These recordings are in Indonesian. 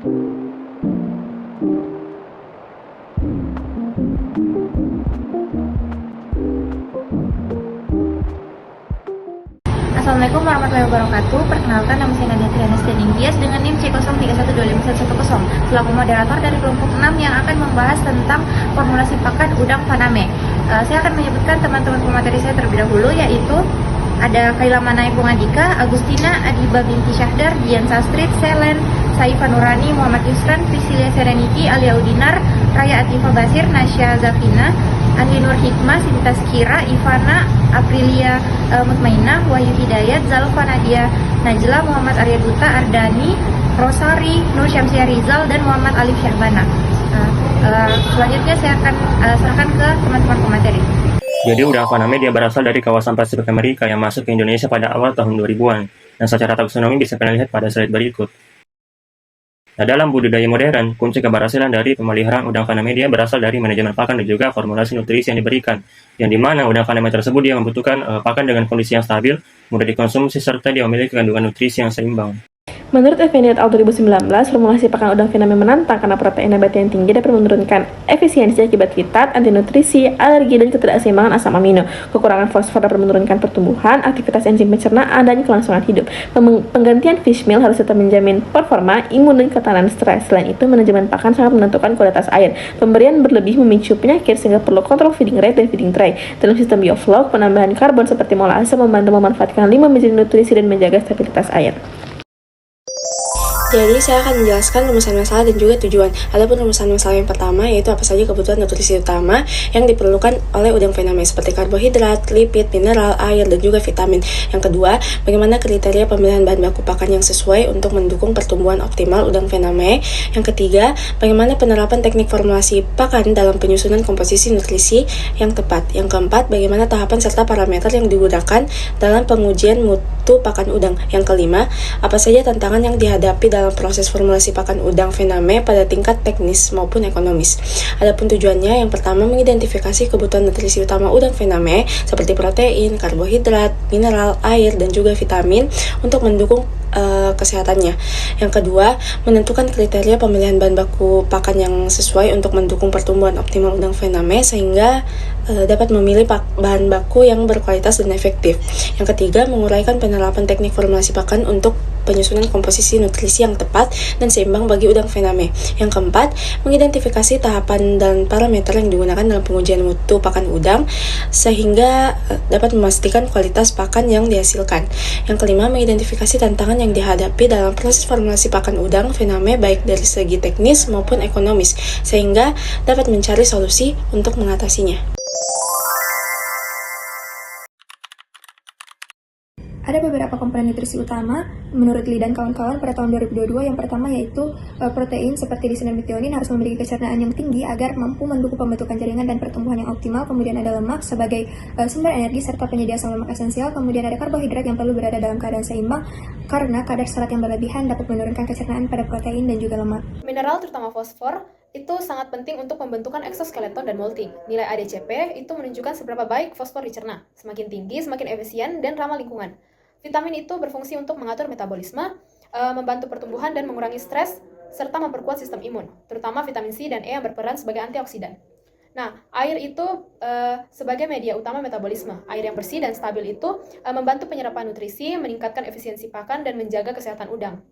Assalamualaikum warahmatullahi wabarakatuh. Perkenalkan, nama saya Nadia Triana Steninggias dengan NIM C03125110 selaku moderator dari kelompok 6 yang akan membahas tentang formulasi pakan udang Faname. Saya akan menyebutkan teman-teman pemateri saya terlebih dahulu, yaitu ada Kaila Manai Bungadika, Agustina Adiba binti Syahdar, Dian Sastrit, Selen, Saifa Nurani, Muhammad Yusran, Priscilia Serenity, Alia Udinar, Raya Atifa Basir, Nasya Zafina, Andi Nur Hikmah, Sinta Skira, Ivana, Aprilia Mutmainah, Wahyu Hidayat, Zalfa Nadia Najla, Muhammad Arya Duta, Ardani, Rosari, Nur Syamsia Rizal, dan Muhammad Alif Syahbana. Selanjutnya saya akan serahkan ke teman-teman pemateri. Jadi udang Faname dia berasal dari kawasan Pasifik Amerika yang masuk ke Indonesia pada awal tahun 2000-an, dan secara taksonomi bisa kita lihat pada slide berikut. Nah, dalam budidaya modern, kunci keberhasilan dari pemeliharaan udang Faname dia berasal dari manajemen pakan dan juga formulasi nutrisi yang diberikan, yang dimana udang Faname tersebut dia membutuhkan pakan dengan kondisi yang stabil, mudah dikonsumsi, serta dia memiliki kandungan nutrisi yang seimbang. Menurut FNI et al. 2019, formulasi pakan udang Faname menantang karena protein nabati yang tinggi dapat menurunkan efisiensi akibat fitat, antinutrisi, alergi, dan ketidakseimbangan asam amino. Kekurangan fosfor dapat menurunkan pertumbuhan, aktivitas enzim pencernaan, dan kelangsungan hidup. Penggantian fish meal harus tetap menjamin performa, imun, dan ketahanan stres. Selain itu, manajemen pakan sangat menentukan kualitas air. Pemberian berlebih memicu penyakit sehingga perlu kontrol feeding rate dan feeding tray. Dalam sistem bioflok, penambahan karbon seperti molase membantu memanfaatkan 5 menjadi nutrisi dan menjaga stabilitas air. Jadi saya akan menjelaskan rumusan masalah dan juga tujuan. Adapun rumusan masalah yang pertama yaitu apa saja kebutuhan nutrisi utama yang diperlukan oleh udang Faname seperti karbohidrat, lipid, mineral, air, dan juga vitamin. Yang kedua, bagaimana kriteria pemilihan bahan baku pakan yang sesuai untuk mendukung pertumbuhan optimal udang Faname. Yang ketiga, bagaimana penerapan teknik formulasi pakan dalam penyusunan komposisi nutrisi yang tepat. Yang keempat, bagaimana tahapan serta parameter yang digunakan dalam pengujian mutu pakan udang. Yang kelima, apa saja tantangan yang dihadapi dalam proses formulasi pakan udang Faname pada tingkat teknis maupun ekonomis. Adapun tujuannya, yang pertama mengidentifikasi kebutuhan nutrisi utama udang Faname seperti protein, karbohidrat, mineral, air, dan juga vitamin untuk mendukung kesehatannya. Yang kedua, menentukan kriteria pemilihan bahan baku pakan yang sesuai untuk mendukung pertumbuhan optimal udang Faname sehingga dapat memilih bahan baku yang berkualitas dan efektif. Yang ketiga, menguraikan penerapan teknik formulasi pakan untuk penyusunan komposisi nutrisi yang tepat dan seimbang bagi udang Faname. Yang keempat, mengidentifikasi tahapan dan parameter yang digunakan dalam pengujian mutu pakan udang sehingga dapat memastikan kualitas pakan yang dihasilkan. Yang kelima, mengidentifikasi tantangan yang dihadapi dalam proses formulasi pakan udang Faname baik dari segi teknis maupun ekonomis sehingga dapat mencari solusi untuk mengatasinya. Ada beberapa komponen nutrisi utama menurut Lee dan kawan-kawan pada tahun 2022. Yang pertama yaitu protein seperti lisin dan metionin harus memiliki kecernaan yang tinggi agar mampu mendukung pembentukan jaringan dan pertumbuhan yang optimal. Kemudian ada lemak sebagai sumber energi serta penyedia asam lemak esensial. Kemudian ada karbohidrat yang perlu berada dalam keadaan seimbang karena kadar serat yang berlebihan dapat menurunkan kecernaan pada protein dan juga lemak. Mineral terutama fosfor itu sangat penting untuk pembentukan eksoskeleton dan molting. Nilai ADCP itu menunjukkan seberapa baik fosfor dicerna. Semakin tinggi, semakin efisien dan ramah lingkungan. Vitamin itu berfungsi untuk mengatur metabolisme, membantu pertumbuhan dan mengurangi stres, serta memperkuat sistem imun, terutama vitamin C dan E yang berperan sebagai antioksidan. Nah, air itu sebagai media utama metabolisme. Air yang bersih dan stabil itu membantu penyerapan nutrisi, meningkatkan efisiensi pakan, dan menjaga kesehatan udang.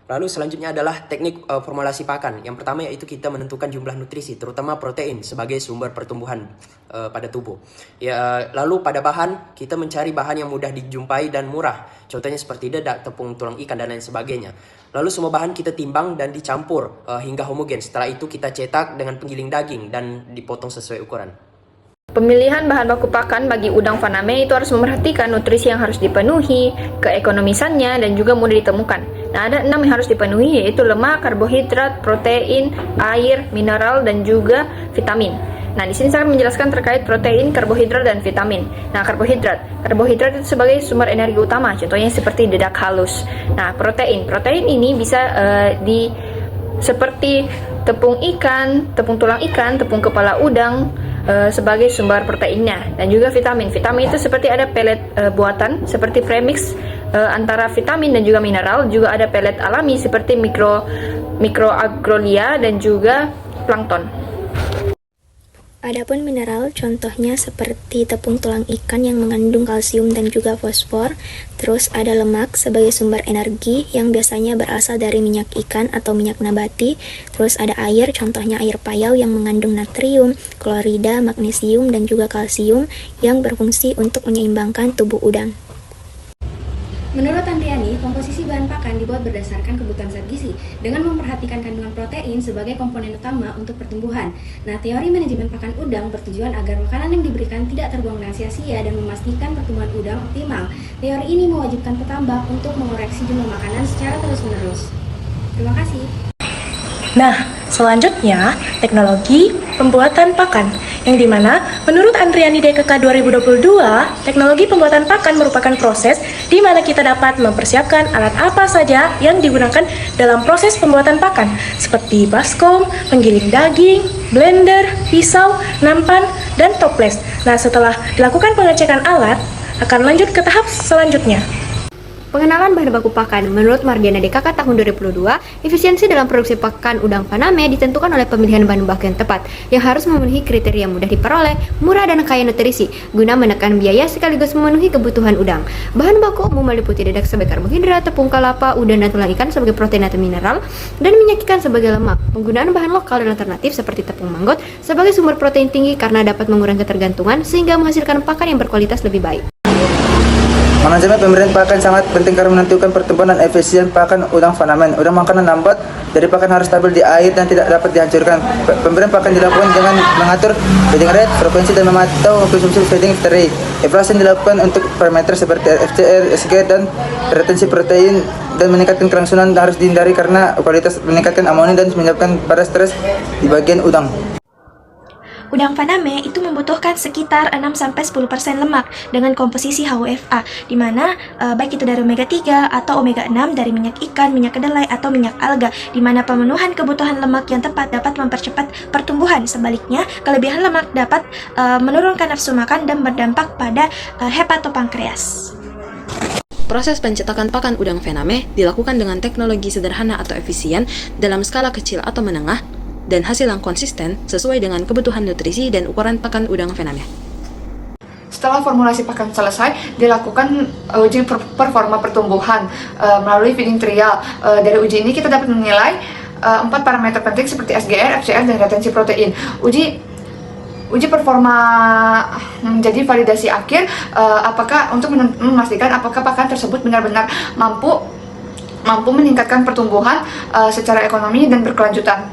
Lalu selanjutnya adalah teknik formulasi pakan. Yang pertama yaitu kita menentukan jumlah nutrisi, terutama protein sebagai sumber pertumbuhan pada tubuh. Lalu pada bahan, kita mencari bahan yang mudah dijumpai dan murah. Contohnya seperti dedak, tepung tulang ikan, dan lain sebagainya. Lalu semua bahan kita timbang dan dicampur hingga homogen. Setelah itu kita cetak dengan penggiling daging dan dipotong sesuai ukuran. Pemilihan bahan baku pakan bagi udang Faname itu harus memperhatikan nutrisi yang harus dipenuhi, keekonomisannya, dan juga mudah ditemukan. Nah, ada 6 yang harus dipenuhi, yaitu lemak, karbohidrat, protein, air, mineral, dan juga vitamin. Nah, di sini saya akan menjelaskan terkait protein, karbohidrat, dan vitamin. Nah, karbohidrat itu sebagai sumber energi utama, contohnya seperti dedak halus. Nah, protein ini bisa seperti tepung ikan, tepung tulang ikan, tepung kepala udang, sebagai sumber proteinnya. Dan juga vitamin itu seperti ada pelet buatan seperti premix, antara vitamin dan juga mineral. Juga ada pelet alami seperti mikroagrolia dan juga plankton. Adapun mineral contohnya seperti tepung tulang ikan yang mengandung kalsium dan juga fosfor. Terus ada lemak sebagai sumber energi yang biasanya berasal dari minyak ikan atau minyak nabati. Terus ada air, contohnya air payau yang mengandung natrium, klorida, magnesium dan juga kalsium yang berfungsi untuk menyeimbangkan tubuh udang. Menurut Andriani, komposisi bahan pakan dibuat berdasarkan kebutuhan zat gizi dengan memperhatikan kandungan protein sebagai komponen utama untuk pertumbuhan. Nah, teori manajemen pakan udang bertujuan agar makanan yang diberikan tidak terbuang dengan sia-sia dan memastikan pertumbuhan udang optimal. Teori ini mewajibkan petambak untuk mengoreksi jumlah makanan secara terus-menerus. Terima kasih. Nah, selanjutnya teknologi pembuatan pakan, yang dimana menurut Andriani DKK 2022, teknologi pembuatan pakan merupakan proses di mana kita dapat mempersiapkan alat apa saja yang digunakan dalam proses pembuatan pakan, seperti baskom, penggiling daging, blender, pisau, nampan, dan toples. Nah, setelah dilakukan pengecekan alat, akan lanjut ke tahap selanjutnya. Pengenalan bahan baku pakan. Menurut Mardiana DKK tahun 2022, efisiensi dalam produksi pakan udang Faname ditentukan oleh pemilihan bahan baku yang tepat, yang harus memenuhi kriteria mudah diperoleh, murah dan kaya nutrisi, guna menekan biaya sekaligus memenuhi kebutuhan udang. Bahan baku umum meliputi dedak sebagai karbohidrat, tepung kelapa, udang dan tulang ikan sebagai protein atau mineral, dan minyak ikan sebagai lemak. Penggunaan bahan lokal dan alternatif seperti tepung manggot sebagai sumber protein tinggi karena dapat mengurangi ketergantungan sehingga menghasilkan pakan yang berkualitas lebih baik. Manajemen pemberian pakan sangat penting karena menentukan pertumbuhan dan efisien pakan udang Faname. Udang makanan lambat, jadi pakan harus stabil di air dan tidak dapat dihancurkan. Pemberian pakan dilakukan dengan mengatur feeding rate, frekuensi dan memantau konsumsi feeding tray. Evaluasi dilakukan untuk parameter seperti FCR, SG dan retensi protein dan meningkatkan kelangsungan harus dihindari karena kualitas meningkatkan amonium dan menyebabkan pada stres di bagian udang. Udang Faname itu membutuhkan sekitar 6-10% lemak dengan komposisi HUFA, di mana baik itu dari omega 3 atau omega 6 dari minyak ikan, minyak kedelai, atau minyak alga, di mana pemenuhan kebutuhan lemak yang tepat dapat mempercepat pertumbuhan. Sebaliknya, kelebihan lemak dapat menurunkan nafsu makan dan berdampak pada hepatopankreas. Proses pencetakan pakan udang Faname dilakukan dengan teknologi sederhana atau efisien dalam skala kecil atau menengah, dan hasil yang konsisten sesuai dengan kebutuhan nutrisi dan ukuran pakan udang Faname. Setelah formulasi pakan selesai, dilakukan uji performa pertumbuhan melalui feeding trial. Dari uji ini kita dapat menilai 4 parameter penting seperti SGR, FCR, dan retensi protein. Uji performa menjadi validasi akhir apakah untuk memastikan apakah pakan tersebut benar-benar mampu meningkatkan pertumbuhan secara ekonomi dan berkelanjutan.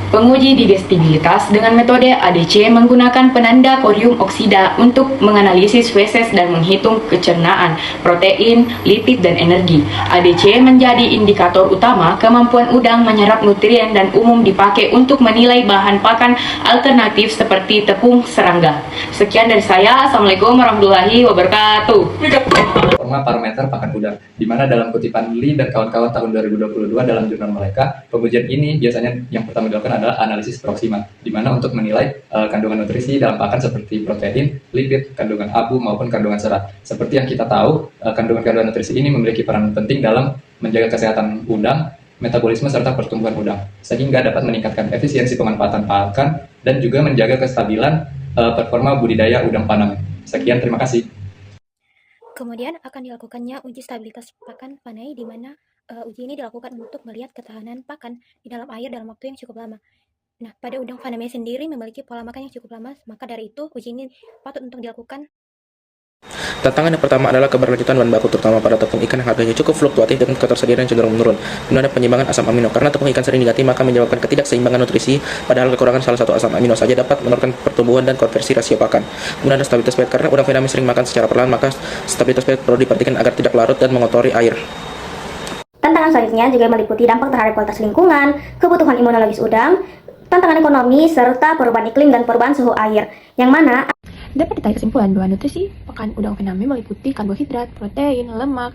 Penguji digestibilitas dengan metode ADC menggunakan penanda korium oksida untuk menganalisis feses dan menghitung kecernaan, protein, lipid, dan energi. ADC menjadi indikator utama kemampuan udang menyerap nutrien dan umum dipakai untuk menilai bahan pakan alternatif seperti tepung serangga. Sekian dari saya. Assalamualaikum warahmatullahi wabarakatuh. Forma parameter pakan udang, di mana dalam kutipan Lee dan kawan-kawan tahun 2022 dalam jurnal mereka, pengujian ini biasanya yang pertama dilakukan adalah analisis proksima, di mana untuk menilai kandungan nutrisi dalam pakan seperti protein, lipid, kandungan abu maupun kandungan serat. Seperti yang kita tahu, kandungan nutrisi ini memiliki peran penting dalam menjaga kesehatan udang, metabolisme serta pertumbuhan udang, sehingga dapat meningkatkan efisiensi pemanfaatan pakan dan juga menjaga kestabilan performa budidaya udang Faname. Sekian, terima kasih. Kemudian akan dilakukannya uji stabilitas pakan Faname, di mana uji ini dilakukan untuk melihat ketahanan pakan di dalam air dalam waktu yang cukup lama. Nah, pada udang Faname sendiri memiliki pola makan yang cukup lama, maka dari itu uji ini patut untuk dilakukan. Tantangan yang pertama adalah keberlanjutan bahan baku, terutama pada tepung ikan yang harganya cukup fluktuatif dengan ketersediaan yang cenderung menurun. Kemudian ada penyimbangan asam amino, karena tepung ikan sering diganti maka menyebabkan ketidakseimbangan nutrisi, padahal kekurangan salah satu asam amino saja dapat menurunkan pertumbuhan dan konversi rasio pakan. Kemudian ada stabilitas pH, karena udang Faname sering makan secara perlahan, maka stabilitas pH perlu diperhatikan agar tidak larut dan mengotori air. Tantangan selanjutnya juga meliputi dampak terhadap kualitas lingkungan, kebutuhan imunologis udang, tantangan ekonomi, serta perubahan iklim dan perubahan suhu air, yang mana dapat ditarik kesimpulan bahwa nutrisi pakan udang Faname meliputi karbohidrat, protein, lemak,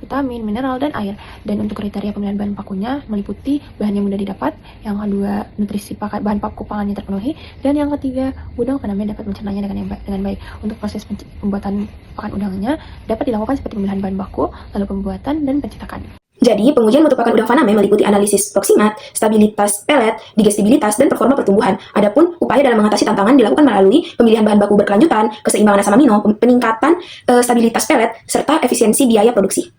vitamin, mineral, dan air. Dan untuk kriteria pemilihan bahan bakunya meliputi bahan yang mudah didapat, yang kedua nutrisi bahan baku pangannya terpenuhi, dan yang ketiga udang Faname dapat mencernanya dengan baik. Untuk proses pembuatan pakan udangnya dapat dilakukan seperti pemilihan bahan baku, lalu pembuatan dan pencetakan. Jadi, pengujian mutu pakan udang Faname meliputi analisis proksimat, stabilitas pelet, digestibilitas, dan performa pertumbuhan. Adapun upaya dalam mengatasi tantangan dilakukan melalui pemilihan bahan baku berkelanjutan, keseimbangan asam amino, peningkatan stabilitas pelet, serta efisiensi biaya produksi.